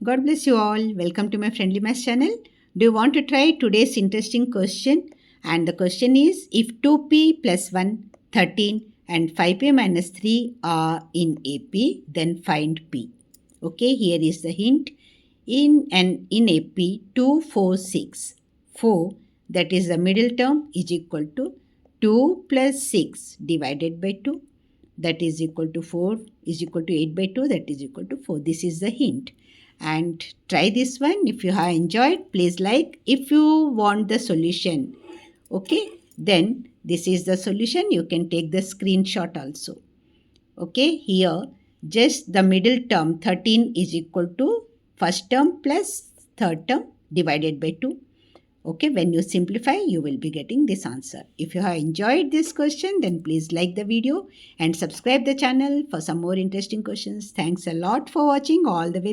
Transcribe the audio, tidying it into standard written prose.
God bless you all. Welcome to my Friendly Maths channel. Do you want to try today's interesting question? And the question is, if 2p plus 1, 13 and 5p minus 3 are in AP, then find p. Okay, here is the hint. In AP, 2, 4, 6. 4, that is the middle term, is equal to 2 plus 6 divided by 2. That is equal to 4 is equal to 8 by 2. That is equal to 4. This is the hint. And try this one. If you have enjoyed, please like. If you want the solution, okay, then this is the solution. You can take the screenshot also. Okay, here just the middle term 13 is equal to first term plus third term divided by 2. Okay, when you simplify, you will be getting this answer. If you have enjoyed this question, then please like the video and subscribe the channel for some more interesting questions. Thanks a lot for watching. All the very